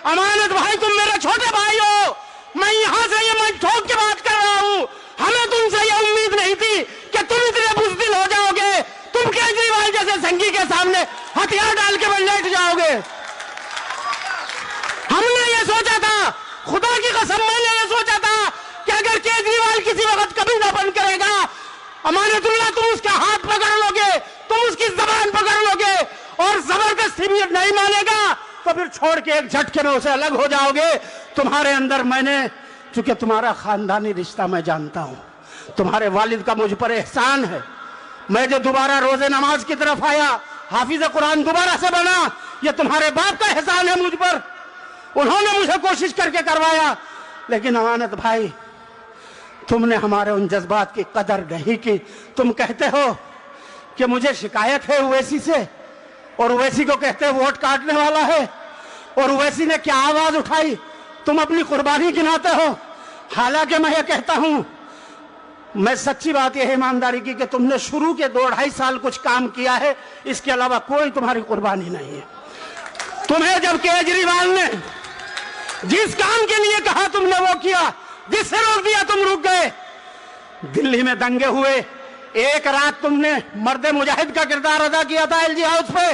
अमानत भाई, तुम मेरे छोटे भाई हो, मैं यहां से ये मंच ठोक के बात कर रहा हूं। हमें तुमसे ये उम्मीद नहीं थी कि तुम इतने बुज़दिल हो जाओगे, तुम केजरीवाल जैसे संगी के सामने हथियार डाल के लेट जाओगे। हमने ये सोचा था, खुदा की कसम मैंने ये सोचा था कि अगर केजरीवाल किसी वक्त कभी ना बंद करेगा, अमानतुल्लाह तुम उसके हाथ पकड़ लोगे, तुम उसकी जबान पकड़ लोगे और जबरदस्ती भी नहीं मानेगा तो फिर छोड़ के एक झटके में उसे अलग हो जाओगे। तुम्हारे अंदर मैंने, चूंकि तुम्हारा खानदानी रिश्ता मैं जानता हूं, तुम्हारे वालिद का मुझ पर एहसान है। मैं जो दोबारा रोजे नमाज की तरफ आया, हाफिज कुरान दोबारा से बना, ये तुम्हारे बाप का एहसान है मुझ पर। उन्होंने मुझे कोशिश करके करवाया। लेकिन अमानत भाई, तुमने हमारे उन जज्बात की कदर नहीं की। तुम कहते हो कि मुझे शिकायत है ओवैसी से, और ओवैसी को कहते हैं वोट काटने वाला है, और ओवैसी ने क्या आवाज उठाई, तुम अपनी कुर्बानी गिनाते हो। हालांकि मैं ये कहता हूं, मैं सच्ची बात यह है ईमानदारी की कि तुमने शुरू के 2-2.5 साल कुछ काम किया है, इसके अलावा कोई तुम्हारी कुर्बानी नहीं है। तुम्हें जब केजरीवाल ने जिस काम के लिए कहा तुमने वो किया, जिससे रोक दिया तुम रुक गए। दिल्ली में दंगे हुए, एक रात तुमने मर्द मुजाहिद का किरदार अदा किया था एलजी हाउस पे,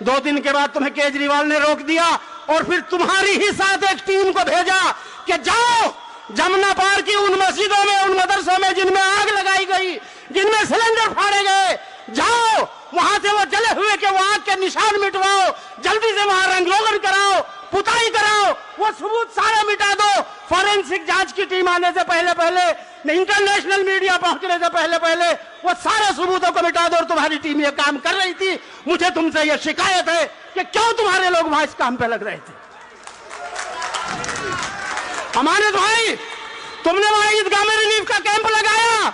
2 दिन के बाद तुम्हें केजरीवाल ने रोक दिया और फिर तुम्हारी ही साथ एक टीम को भेजा कि जाओ जमुना पार की उन मस्जिदों में, उन मदरसों में जिनमें आग लगाई गई, जिनमें सिलेंडर फाड़े गए, जाओ वहां से वो जले हुए के वो आग के निशान मिटवाओ, जल्दी से वहां रंगरोगन कराओ, पुताई कराओ, वो सबूत सारे मिटा दो। फॉरेंसिक जांच की टीम आने से पहले पहले, इंटरनेशनल मीडिया पहुंचने से पहले पहले वो सारे सबूतों को मिटा दो। और तुम्हारी टीम ये काम कर रही थी। मुझे तुमसे ये शिकायत है कि क्यों तुम्हारे लोग वहां इस काम पे लग रहे थे। अमानत भाई, तुमने वहां ईदगाह में रिलीफ का कैंप लगाया,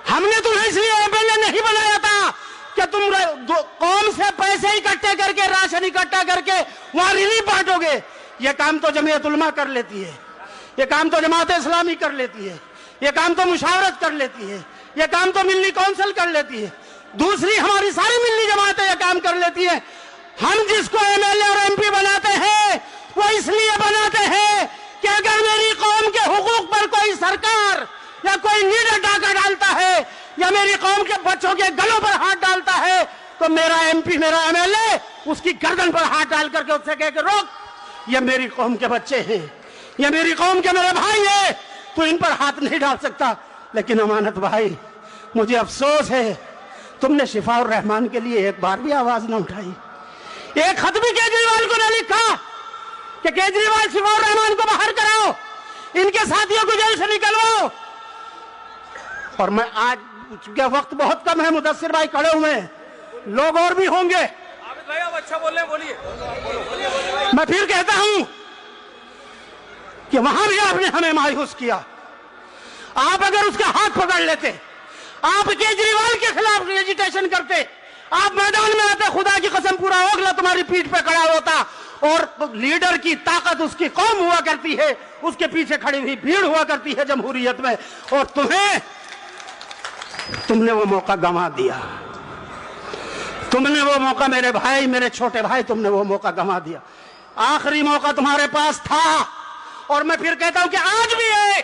हमने तुम्हें इसलिए एमएलए नहीं बनाया था कि तुम कौम से पैसे इकट्ठे करके, राशन इकट्ठा करके वहां रिलीफ बांटोगे। ये काम तो जमीयत उलमा कर लेती है, ये काम तो जमात इस्लामी कर लेती है, ये काम तो मुशावरत कर लेती है, ये काम तो मिल्ली काउंसिल कर लेती है, दूसरी हमारी सारी मिल्ली जमातें ये काम कर लेती है। हम जिसको एमएलए और एमपी बनाते हैं वो इसलिए बनाते हैं कि अगर मेरी कौम के हुकूक पर कोई सरकार या कोई लीडर डाका डालता है या मेरी कौम के बच्चों के गलों पर हाथ डालता है तो मेरा एमपी, मेरा एमएलए उसकी गर्दन पर हाथ डाल करके उससे कह के रोक, ये मेरी कौम के बच्चे हैं, ये मेरी कौम के मेरे भाई है, तो इन पर हाथ नहीं डाल सकता। लेकिन अमानत भाई, मुझे अफसोस है तुमने शिफाउर रहमान के लिए एक बार भी आवाज न उठाई। एक खत भी केजरीवाल को न लिखा कि केजरीवाल शिफाउर रहमान को बाहर कराओ, इनके साथियों को जेल से निकलवाओ। और मैं आज, चूंकि वक्त बहुत कम है, मुदस्सिर भाई खड़े हुए हैं, लोग और भी होंगे। आबिद भाई आप अच्छा बोल रहे हैं, बोलिए। मैं फिर कहता हूं कि वहां भी आपने हमें मायूस किया। आप अगर उसका हाथ पकड़ लेते, आप केजरीवाल के खिलाफ एजिटेशन करते, आप मैदान में आते, खुदा की कसम पूरा ओखला तुम्हारी पीठ पे खड़ा होता। और लीडर की ताकत उसकी कौम हुआ करती है, उसके पीछे खड़ी हुई भीड़ हुआ करती है जमहूरियत में। और तुमने वो मौका गंवा दिया, तुमने वो मौका, मेरे भाई, मेरे छोटे भाई, तुमने वो मौका गंवा दिया। आखिरी मौका तुम्हारे पास था और मैं फिर कहता हूं कि आज भी है।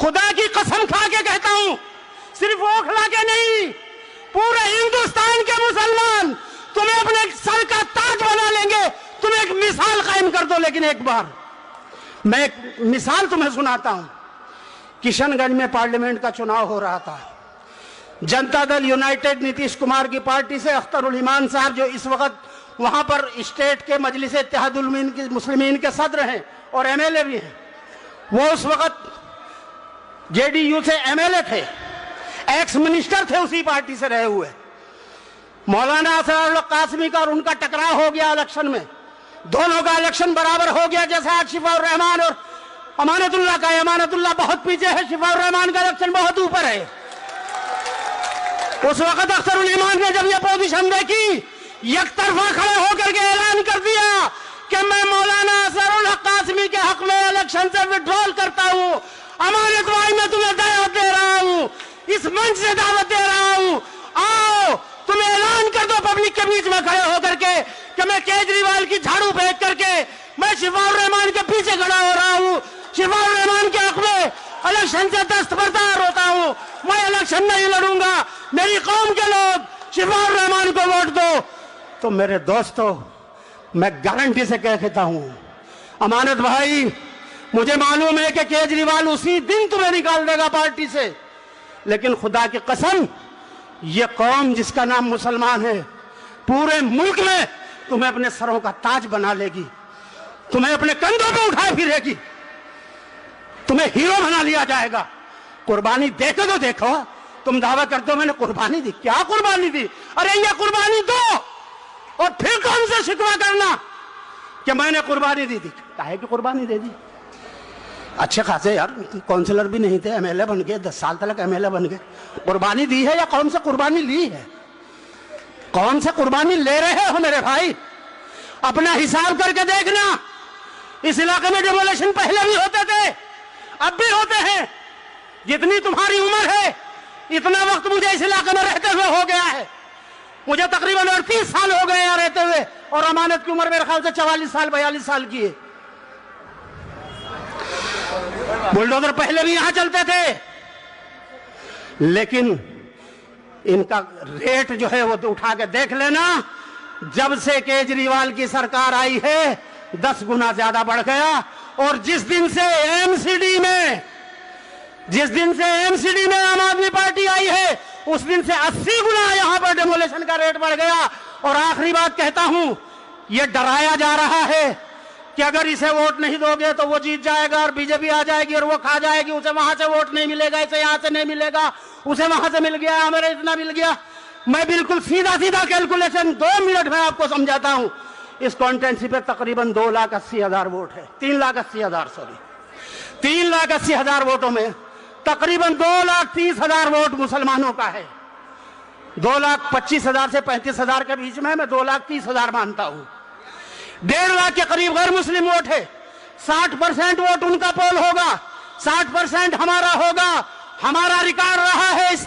खुदा की कसम खा के कहता हूं, सिर्फ ओखला के नहीं, पूरे हिंदुस्तान के मुसलमान तुम्हें अपने सर का ताज बना लेंगे। तुम एक मिसाल कायम कर दो। लेकिन एक बार मैं एक मिसाल तुम्हें सुनाता हूं। किशनगंज में पार्लियामेंट का चुनाव हो रहा था। जनता दल यूनाइटेड नीतीश कुमार की पार्टी से अख्तरुल ईमान साहब, जो इस वक्त वहां पर स्टेट के मजलिस इत्तेहादुल मुस्लिमीन के सदर हैं और एमएलए भी हैं, वो उस वक्त जेडीयू से एमएलए थे, एक्स मिनिस्टर थे उसी पार्टी से रहे हुए। मौलाना असरारुल कासमी का और उनका टकराव हो गया इलेक्शन में, दोनों का इलेक्शन बराबर हो गया। जैसे आज शिफाउर रहमान और अमानतुल्लाह का, अमानतुल्लाह बहुत पीछे है, शिफाउर रहमान का इलेक्शन बहुत ऊपर है। उस वक्त अख्तरुल ईमान ने जब यह पोजीशन देखी, एक तरफा खड़े होकर के ऐलान कर दिया कि मैं मौलाना असरारुल कासमी के हक में इलेक्शन से विड्रॉल करता हूं। अमानत भाई, मैं तुम्हें दावत दे रहा हूं, इस मंच से दावत दे रहा हूं, आओ तुम ऐलान कर दो पब्लिक के बीच में खड़े होकर के कि मैं केजरीवाल की झाड़ू फेंक करके शिफाउर रहमान के पीछे खड़ा हो रहा हूँ, शिफाउर रहमान के हक में इलेक्शन से दस्तबरदार होता हूँ। मैं इलेक्शन नहीं लड़ूंगा, मेरी कौम के लोग शिफाउर रहमान को वोट दो। तो मेरे दोस्तों, मैं गारंटी से कहता हूं, अमानत भाई, मुझे मालूम है कि केजरीवाल उसी दिन तुम्हें निकाल देगा पार्टी से, लेकिन खुदा की कसम, ये कौम जिसका नाम मुसलमान है, पूरे मुल्क में तुम्हें अपने सरों का ताज बना लेगी, तुम्हें अपने कंधों पे उठाए फिरेगी, तुम्हें हीरो बना लिया जाएगा। कुर्बानी देके तो देखो। तुम दावा करते हो मैंने कुर्बानी दी, क्या कुर्बानी दी? अरे ये कुर्बानी दो और फिर कौन से शिकवा करना कि मैंने कुर्बानी दी थी। काहे की कुर्बानी दे दी? अच्छे खासे यार काउंसलर भी नहीं थे, एमएलए बन गए, 10 साल तक एमएलए बन गए। कुर्बानी दी है या कौन सा कुर्बानी ली है? कौन सा कुर्बानी ले रहे हो मेरे भाई? अपना हिसाब करके देखना। इस इलाके में डेमोलेशन पहले भी होते थे, अब भी होते हैं। जितनी तुम्हारी उम्र है इतना वक्त मुझे इस इलाके में रहते हुए हो गया है। मुझे तकरीबन 38 साल हो गए यहाँ रहते हुए, और अमानत की उम्र मेरे ख्याल से 44 साल 42 साल की है। बुलडोजर पहले भी यहां चलते थे, लेकिन इनका रेट जो है वो तो उठा के देख लेना। जब से केजरीवाल की सरकार आई है 10 गुना ज्यादा बढ़ गया। और जिस दिन से एमसीडी में आम आदमी पार्टी आई है, उस दिन से 80 गुना यहां पर डेमोलेशन का रेट बढ़ गया। और आखिरी बात कहता हूं, यह डराया जा रहा है कि अगर इसे वोट नहीं दोगे तो वो जीत जाएगा और बीजेपी आ जाएगी और वो खा जाएगी, उसे वहां से वोट नहीं मिलेगा, इसे यहां से नहीं मिलेगा, उसे वहां से मिल गया, हमें इतना मिल गया। मैं बिल्कुल सीधा सीधा कैलकुलेशन 2 मिनट में आपको समझाता हूं। इस कॉन्स्टिट्यूंसी पे तकरीबन 2,80,000 वोट है, 3,80,000 सॉरी, 3,80,000 वोटों में तकरीबन 2,30,000 वोट मुसलमानों का है। 2,25,000 से 35,000 के बीच में मैं 2,30,000 मानता हूं। 1.5 लाख के करीब गैर मुस्लिम वोट है। 60% वोट उनका पोल होगा, 60% हमारा होगा। हमारा रिकॉर्ड रहा है इस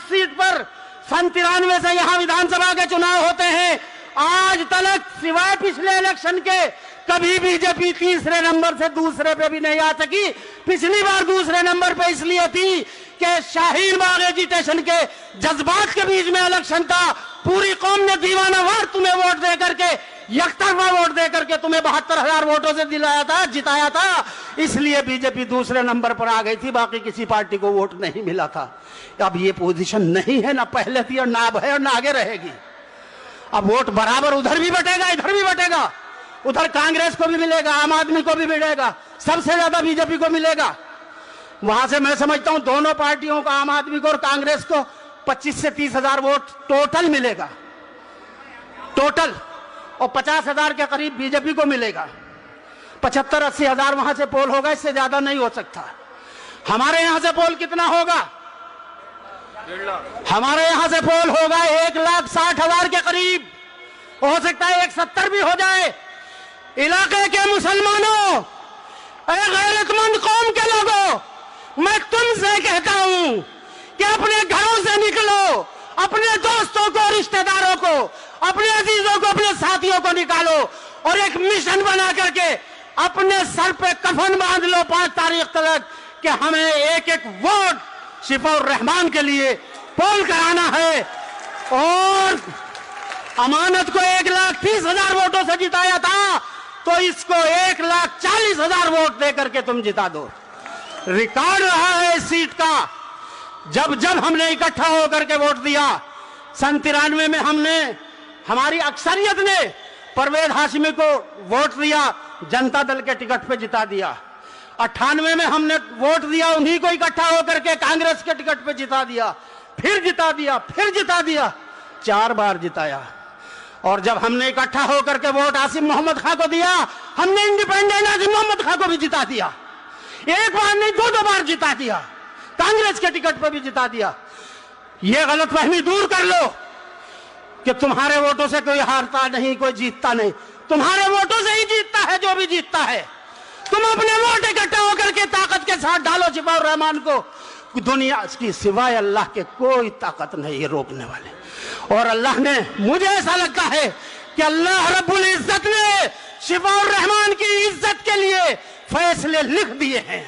सीट पर 93 से यहां विधानसभा के चुनाव होते हैं। आज तक सिवाय पिछले इलेक्शन के कभी बीजेपी तीसरे नंबर से दूसरे पे भी नहीं आ सकी। पिछली बार दूसरे नंबर पे इसलिए थी कि शाहीन बाग एजिटेशन के जज्बात के बीच में इलेक्शन था। पूरी कौम ने दीवानावार तुम्हें वोट दे करके, यकतरफा वोट दे करके तुम्हें 72,000 वोटों से दिलाया था, जिताया था। इसलिए बीजेपी दूसरे नंबर पर आ गई थी, बाकी किसी पार्टी को वोट नहीं मिला था। अब ये पोजीशन नहीं है, ना पहले थी और ना अब है और ना आगे रहेगी। अब वोट बराबर उधर भी बटेगा, इधर भी बटेगा। उधर कांग्रेस को भी मिलेगा, आम आदमी को भी मिलेगा, सबसे ज्यादा बीजेपी को मिलेगा। वहां से मैं समझता हूं दोनों पार्टियों को, आम आदमी को और कांग्रेस को 25 से 30,000 वोट टोटल मिलेगा, टोटल। और 50,000 के करीब बीजेपी को मिलेगा। 75-80,000 वहां से पोल होगा, इससे ज्यादा नहीं हो सकता। हमारे यहां से पोल कितना होगा? हमारे यहां से पोल होगा 1,60,000 के करीब। हो सकता है 170 भी हो जाए। इलाके के मुसलमानों, गैरतमंद कौम के लोगों, मैं तुमसे कहता हूं कि अपने घरों से निकलो, अपने दोस्तों को, रिश्तेदारों को, अपने अजीजों को, अपने साथियों को निकालो और एक मिशन बना करके अपने सर पे कफन बांध लो 5 तारीख तक कि हमें एक वोट शिफाउर रहमान के लिए पोल कराना है। और अमानत को 1,30,000 वोटों से जिताया था, तो इसको 1,40,000 वोट देकर के तुम जिता दो। रिकॉर्ड रहा है इस सीट का। जब जब हमने इकट्ठा होकर के वोट दिया, 93 में हमने, हमारी अक्सरियत ने परवेज हाशमी को वोट दिया, जनता दल के टिकट पे जिता दिया। 98 में हमने वोट दिया, उन्हीं को इकट्ठा होकर के कांग्रेस के टिकट पे जिता दिया, फिर जिता दिया, फिर जिता दिया, 4 बार जिताया। और जब हमने इकट्ठा होकर के वोट आसिम मोहम्मद खां को दिया, हमने इंडिपेंडेंट आसिम मोहम्मद खां को भी जिता दिया। 1 बार नहीं 2 बार जिता दिया, कांग्रेस के टिकट पर भी जिता दिया। यह गलतफहमी दूर कर लो कि तुम्हारे वोटों से कोई हारता नहीं, कोई जीतता नहीं। तुम्हारे वोटों से ही जीतता है जो भी जीतता है। तुम अपने वोट इकट्ठा होकर के ताकत के साथ डालो शिफाउर रहमान को। दुनिया की सिवाय अल्लाह के कोई ताकत नहीं है रोकने वाले। और अल्लाह ने, मुझे ऐसा लगता है कि अल्लाह रब्बुल इज्जत ने शिफाउर रहमान की इज्जत के लिए फैसले लिख दिए हैं।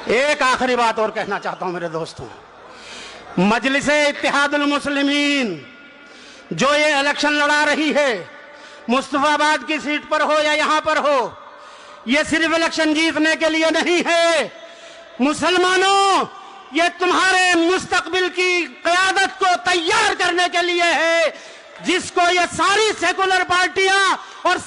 एक आखिरी बात और कहना चाहता हूं मेरे दोस्तों, मजलिसे इत्तेहादुल मुस्लिमीन जो ये इलेक्शन लड़ा रही है, मुस्तफाबाद की सीट पर हो या यहां पर हो, ये सिर्फ इलेक्शन जीतने के लिए नहीं है। मुसलमानों, ये तुम्हारे मुस्तकबिल की क़यादत को तैयार करने के लिए है, जिसको ये सारी सेकुलर पार्टियां और